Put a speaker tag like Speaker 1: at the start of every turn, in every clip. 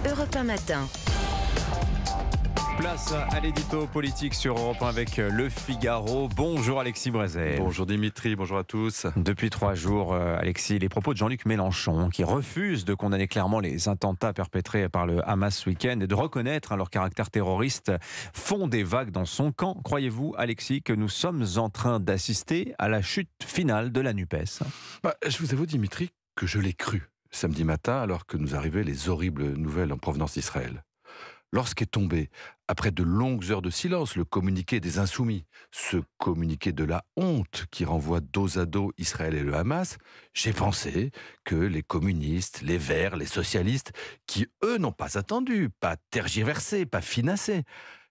Speaker 1: Europe 1 matin.
Speaker 2: Place à l'édito politique sur Europe 1 avec Le Figaro. Bonjour Alexis Brézet.
Speaker 3: Bonjour Dimitri, bonjour à tous.
Speaker 2: Depuis 3 jours, Alexis, les propos de Jean-Luc Mélenchon qui refuse de condamner clairement les attentats perpétrés par le Hamas ce week-end et de reconnaître leur caractère terroriste font des vagues dans son camp. Croyez-vous, Alexis, que nous sommes en train d'assister à la chute finale de la NUPES ?
Speaker 3: Je vous avoue Dimitri que je l'ai cru samedi matin alors que nous arrivaient les horribles nouvelles en provenance d'Israël. Lorsqu'est tombé, après de longues heures de silence, le communiqué des Insoumis, ce communiqué de la honte qui renvoie dos à dos Israël et le Hamas, j'ai pensé que les communistes, les Verts, les socialistes, qui eux n'ont pas attendu, pas tergiversé, pas finassé,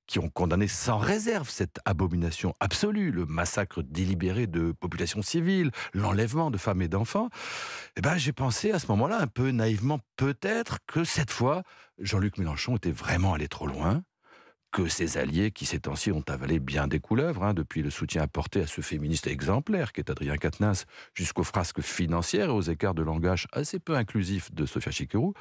Speaker 3: qui ont condamné sans réserve cette abomination absolue, le massacre délibéré de populations civiles, l'enlèvement de femmes et d'enfants, j'ai pensé à ce moment-là, un peu naïvement peut-être, que cette fois, Jean-Luc Mélenchon était vraiment allé trop loin, que ses alliés, qui ces temps-ci ont avalé bien des couleuvres, depuis le soutien apporté à ce féministe exemplaire qu'est Adrien Quatennens, jusqu'aux frasques financières et aux écarts de langage assez peu inclusifs de Sophia Chikirou,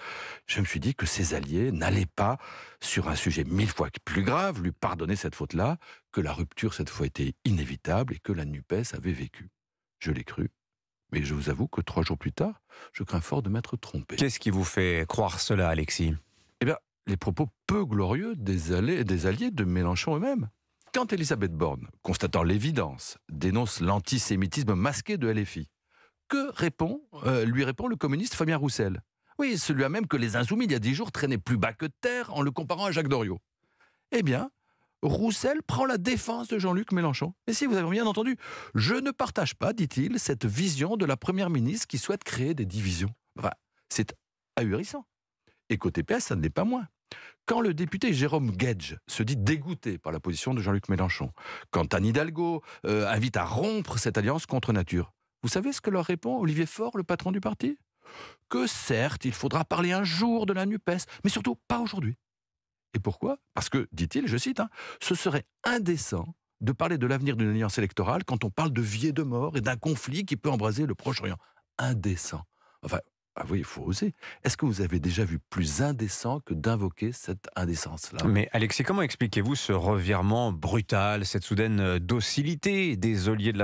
Speaker 3: je me suis dit que ses alliés n'allaient pas, sur un sujet 1000 fois plus grave, lui pardonner cette faute-là, que la rupture cette fois était inévitable et que la NUPES avait vécu. Je l'ai cru. Mais je vous avoue que 3 jours plus tard, je crains fort de m'être trompé.
Speaker 2: Qu'est-ce qui vous fait croire cela, Alexis ?
Speaker 3: Les propos peu glorieux des alliés de Mélenchon eux-mêmes. Quand Elisabeth Borne, constatant l'évidence, dénonce l'antisémitisme masqué de LFI, que lui répond le communiste Fabien Roussel ? Oui, celui-là même que les Insoumis, il y a 10 jours, traînaient plus bas que de terre en le comparant à Jacques Doriot. Eh bien, Roussel prend la défense de Jean-Luc Mélenchon. Et si vous avez bien entendu, je ne partage pas, dit-il, cette vision de la première ministre qui souhaite créer des divisions. C'est ahurissant. Et côté PS, ça ne l'est pas moins. Quand le député Jérôme Guedj se dit dégoûté par la position de Jean-Luc Mélenchon, quand Anne Hidalgo invite à rompre cette alliance contre nature, vous savez ce que leur répond Olivier Faure, le patron du parti ? Que certes, il faudra parler un jour de la NUPES, mais surtout pas aujourd'hui. Et pourquoi ? Parce que, dit-il, je cite, ce serait indécent de parler de l'avenir d'une alliance électorale quand on parle de vie et de mort et d'un conflit qui peut embraser le Proche-Orient. Indécent. Oui, il faut oser. Est-ce que vous avez déjà vu plus indécent que d'invoquer cette indécence-là ?
Speaker 2: Mais Alexis, comment expliquez-vous ce revirement brutal, cette soudaine docilité des alliés de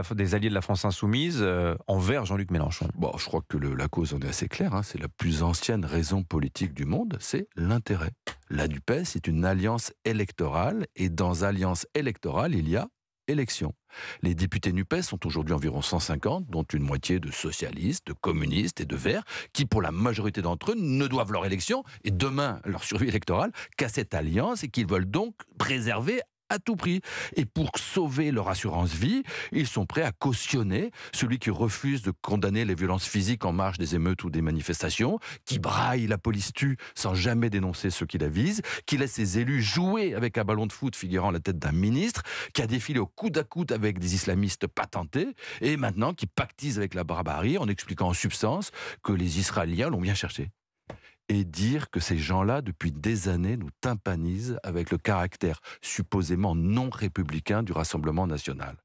Speaker 2: la France Insoumise envers Jean-Luc Mélenchon ?
Speaker 3: Je crois que la cause en est assez claire. C'est la plus ancienne raison politique du monde, c'est l'intérêt. La NUPES est une alliance électorale, et dans alliance électorale, il y a élection. Les députés NUPES sont aujourd'hui environ 150, dont une moitié de socialistes, de communistes et de verts, qui pour la majorité d'entre eux ne doivent leur élection et demain leur survie électorale qu'à cette alliance et qu'ils veulent donc préserver à tout prix. Et pour sauver leur assurance vie, ils sont prêts à cautionner celui qui refuse de condamner les violences physiques en marge des émeutes ou des manifestations, qui braille la police tue sans jamais dénoncer ceux qui la visent, qui laisse ses élus jouer avec un ballon de foot figurant la tête d'un ministre, qui a défilé au coude à coude avec des islamistes patentés, et maintenant qui pactise avec la barbarie en expliquant en substance que les Israéliens l'ont bien cherché. Et dire que ces gens-là, depuis des années, nous tympanisent avec le caractère supposément non républicain du Rassemblement national.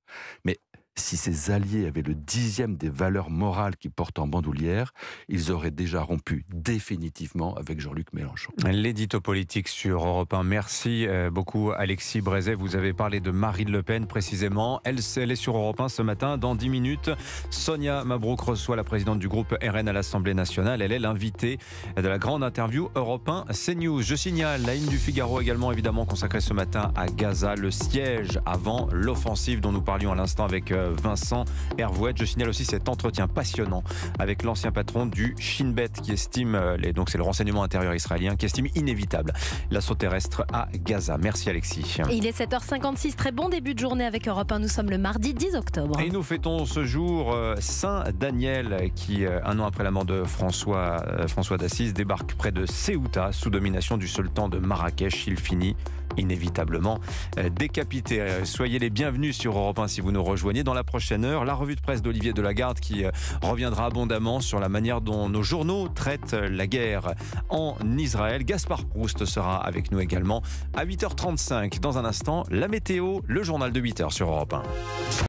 Speaker 3: Mais si ces alliés avaient le 10e des valeurs morales qui portent en bandoulière, ils auraient déjà rompu définitivement avec Jean-Luc Mélenchon.
Speaker 2: L'édito politique sur Europe 1. Merci beaucoup Alexis Brézet. Vous avez parlé de Marine Le Pen précisément. Elle est sur Europe 1 ce matin. Dans 10 minutes, Sonia Mabrouk reçoit la présidente du groupe RN à l'Assemblée nationale. Elle est l'invitée de la grande interview Europe 1 CNews. Je signale la une du Figaro également évidemment consacrée ce matin à Gaza, le siège avant l'offensive dont nous parlions à l'instant avec Vincent Hervouet. Je signale aussi cet entretien passionnant avec l'ancien patron du Shin Bet qui estime, donc c'est le renseignement intérieur israélien, qui estime inévitable l'assaut terrestre à Gaza. Merci Alexis.
Speaker 4: Il est 7h56, très bon début de journée avec Europe 1. Nous sommes le mardi 10 octobre.
Speaker 2: Et nous fêtons ce jour Saint Daniel qui, un an après la mort de François d'Assise, débarque près de Ceuta sous domination du sultan de Marrakech. Il finit inévitablement décapité. Soyez les bienvenus sur Europe 1 si vous nous rejoignez. Dans la prochaine heure, la revue de presse d'Olivier Delagarde qui reviendra abondamment sur la manière dont nos journaux traitent la guerre en Israël. Gaspard Proust sera avec nous également à 8h35. Dans un instant, la météo, le journal de 8h sur Europe 1.